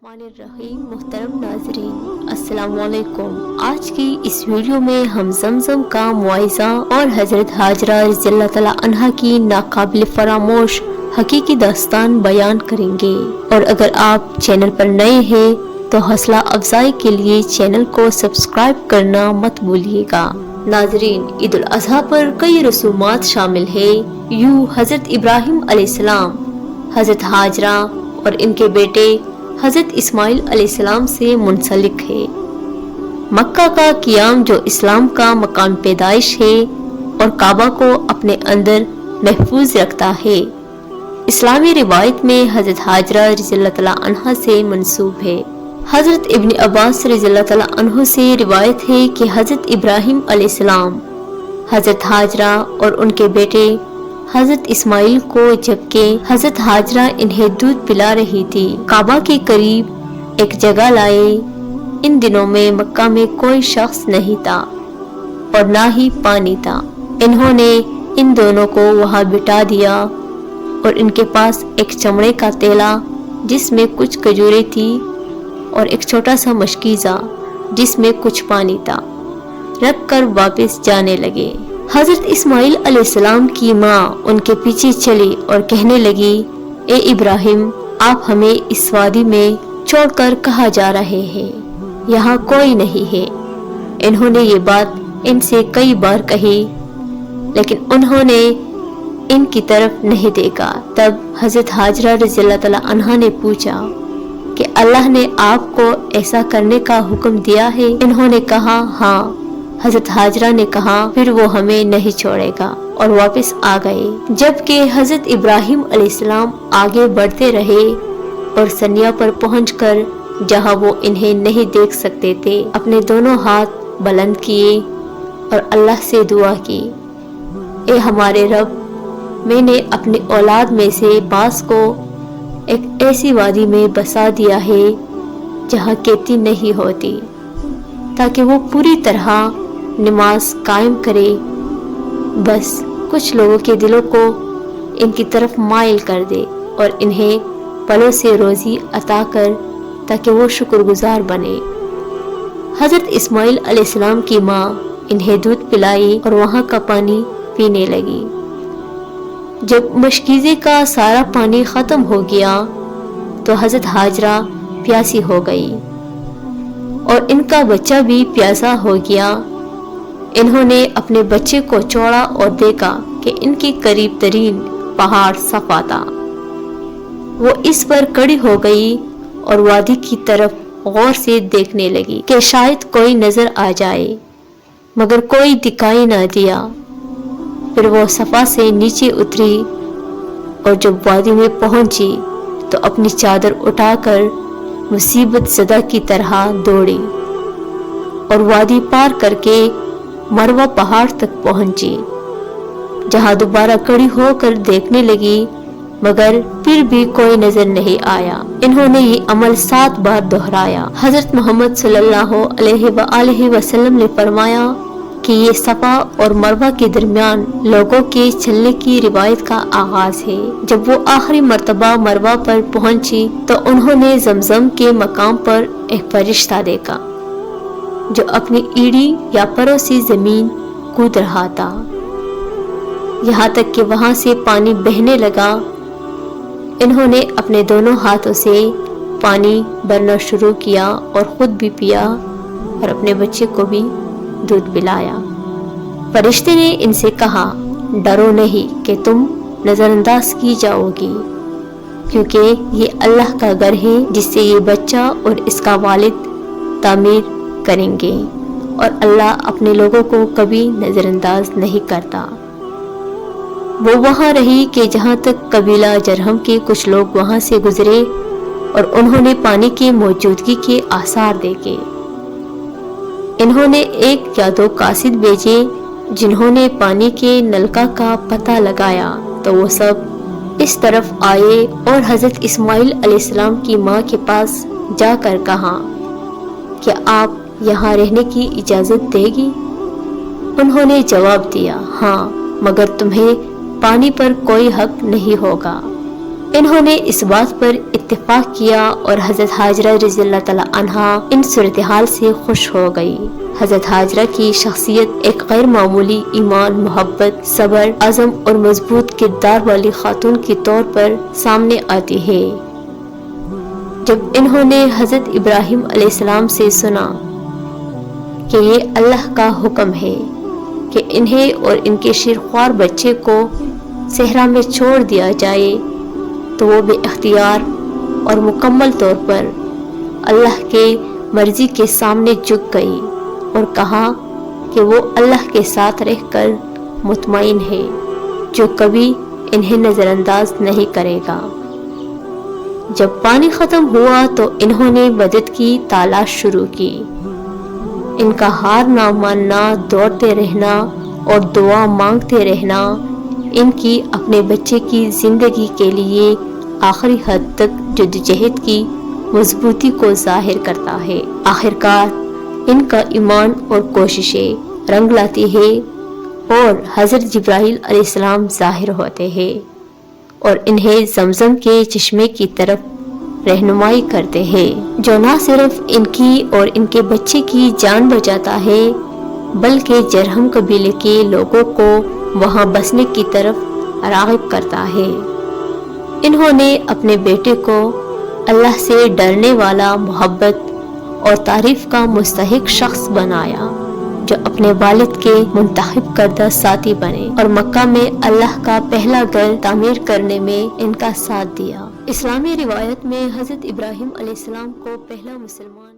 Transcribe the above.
बिस्मिल्लाहिर्रहमानिर्रहीम। मोहतरम नाज़रीन, अस्सलाम वालेकुम। आज की इस वीडियो में हम ज़मज़म का मुआइज़ा और हज़रत हाजरा रज़ियल्लाहु तआला अन्हा की नाकाबिल फरामोश हकीकी दास्तान बयान करेंगे। और अगर आप चैनल पर नए हैं तो हौसला अफजाई के लिए चैनल को सब्सक्राइब करना मत भूलिएगा। नाज़रीन, ईद उल अज़हा पर कई रसूमात शामिल है। यूँ हज़रत इब्राहिम अलैहिस्सलाम, हज़रत हाजरा और इनके बेटे हज़रत इस्माइल अलैहिस्सलाम से मुंसलिक है। मक्का का क़ियाम जो इस्लाम का मकाम पैदाइश है और काबा को अपने अंदर महफूज रखता है। इस्लामी रिवायत में हज़रत हाजरा रज़ियल्लाहु तआला अन्हा से मंसूब है। हज़रत इब्न अब्बास रज़ियल्लाहु तआला अन्हु से रिवायत है कि हज़रत इब्राहिम अलैहिस्सलाम, हज़रत हाजरा और उनके बेटे हज़रत इस्माइल को जबकि हज़रत हाजरा इन्हें दूध पिला रही थी, काबा के करीब एक जगह लाए। इन दिनों में मक्का में कोई शख्स नहीं था और ना ही पानी था। इन्होंने इन दोनों को वहां बिठा दिया और इनके पास एक चमड़े का तेला जिसमें कुछ खजूरें थी और एक छोटा सा मशकीज़ा जिसमें कुछ पानी था रख कर वापस जाने लगे। हज़रत इस्माइल अलैहिस्सलाम की माँ उनके पीछे चली और कहने लगी, ए इब्राहिम, आप हमें इस वादी में छोड़कर कहाँ जा रहे हैं? यहाँ कोई नहीं है। इन्होंने ये बात इनसे कई बार कही लेकिन उन्होंने इनकी तरफ नहीं देखा। तब हज़रत हाजरा रज़ियल्लाहु तआला अन्हा ने पूछा कि अल्लाह ने आपको ऐसा करने का हुक्म दिया है? इन्होंने कहा, हाँ। हज़रत हाजरा ने कहा, फिर वो हमें नहीं छोड़ेगा, और वापस आ गए। जबकि हज़रत इब्राहिम अलैहिस्सलाम आगे बढ़ते रहे और सनिया पर पहुंचकर जहां वो इन्हें नहीं देख सकते थे, अपने दोनों हाथ बुलंद किए और अल्लाह से दुआ की, ए हमारे रब, मैंने अपनी औलाद में से बास को एक ऐसी वादी में बसा दिया है जहां खेती नहीं होती, ताकि वो पूरी तरह नमाज कायम करे। बस कुछ लोगों के दिलों को इनकी तरफ माइल कर दे और इन्हें पलों से रोज़ी अता कर ताकि वो शुक्रगुजार बने। हज़रत इस्माइल अलैहिस्सलाम की माँ इन्हें दूध पिलाई और वहाँ का पानी पीने लगी। जब मशकीज़े का सारा पानी ख़त्म हो गया तो हज़रत हाजरा प्यासी हो गई और इनका बच्चा भी प्यासा हो गया। इन्होंने अपने बच्चे को छोड़ा और देखा कि इनके करीब तरीन पहाड़ सफा था। वो इस पर खड़ी हो गई और वादी की तरफ गौर से देखने लगी कि शायद कोई नजर आ जाए, मगर कोई दिखाई ना दिया। फिर वो सफा से नीचे उतरी और जब वादी में पहुंची तो अपनी चादर उठाकर मुसीबत ज़दा की तरह दौड़ी और वादी पार करके मरवा पहाड़ तक पहुंची, जहां दोबारा खड़ी होकर देखने लगी, मगर फिर भी कोई नजर नहीं आया। इन्होंने ये अमल 7 बार दोहराया। हजरत मोहम्मद सल्लल्लाहु अलैहि वसल्लम ने फरमाया कि ये सफा और मरवा के दरमियान लोगों के चलने की रिवायत का आगाज है। जब वो आखिरी मर्तबा मरवा पर पहुंची तो उन्होंने जमजम के मकाम पर एक फरिश्ता देखा जो अपनी ईड़ी या परों से जमीन कूद रहा था, यहाँ तक कि वहां से पानी बहने लगा। इन्होंने अपने दोनों हाथों से पानी भरना शुरू किया और खुद भी पिया और अपने बच्चे को भी दूध पिलाया। फरिश्ते ने इनसे कहा, डरो नहीं कि तुम नजरअंदाज की जाओगी, क्योंकि ये अल्लाह का घर है जिससे ये बच्चा और इसका वालिद तामीर करेंगे और अल्लाह अपने लोगों को कभी नजरअंदाज नहीं करता। वो वहां रही कि जहां तक कबीला जरहम के कुछ लोग वहां से गुजरे और उन्होंने पानी की मौजूदगी के आसार देखे। इन्होंने 1 या 2 कासिद भेजे जिन्होंने पानी के नलका का पता लगाया, तो वो सब इस तरफ आए और हज़रत इस्माइल अलैहिस्सलाम की माँ के पास जाकर कहा, क्या आप यहाँ रहने की इजाज़त देगी? उन्होंने जवाब दिया, हाँ, मगर तुम्हें पानी पर कोई हक नहीं होगा। انہوں نے اس بات پر اتفاق کیا اور حضرت حاجرہ رضی اللہ تعالی عنہا ان صورتحال سے خوش ہو گئی۔ حضرت حاجرہ کی شخصیت ایک غیر معمولی ایمان، محبت، صبر، عزم اور مضبوط کردار والی خاتون کے طور پر سامنے آتی ہے۔ جب انہوں نے حضرت ابراہیم علیہ السلام سے سنا کہ یہ اللہ کا حکم ہے کہ انہیں اور ان کے شیرخوار بچے کو صحرا میں چھوڑ دیا جائے، تو وہ بے اختیار اور مکمل طور پر اللہ کے مرضی کے سامنے جھک گئی اور کہا کہ وہ اللہ کے ساتھ رہ کر مطمئن ہے، جو کبھی انہیں نظر انداز نہیں کرے گا۔ جب پانی ختم ہوا تو انہوں نے مدد کی تلاش شروع کی۔ ان کا ہار نہ ماننا، دوڑتے رہنا اور دعا مانگتے رہنا ان کی اپنے بچے کی زندگی کے لیے آخری حد تک جدوجہد کی مضبوطی کو ظاہر کرتا ہے۔ آخرکار ان کا ایمان اور کوششیں رنگ لاتی ہے اور حضرت جبرائیل علیہ السلام ظاہر ہوتے ہیں اور انہیں زمزم کے چشمے کی طرف رہنمائی کرتے ہیں، جو نہ صرف ان کی اور ان کے بچے کی جان بچاتا ہے بلکہ جرہم قبیلے کے لوگوں کو وہاں بسنے کی طرف راغب کرتا ہے۔ انہوں نے اپنے بیٹے کو اللہ سے ڈرنے والا، محبت اور تعریف کا مستحق شخص بنایا، جو اپنے والد کے منتخب کردہ ساتھی بنے اور مکہ میں اللہ کا پہلا گھر تعمیر کرنے میں ان کا ساتھ دیا۔ اسلامی روایت میں حضرت ابراہیم علیہ السلام کو پہلا مسلمان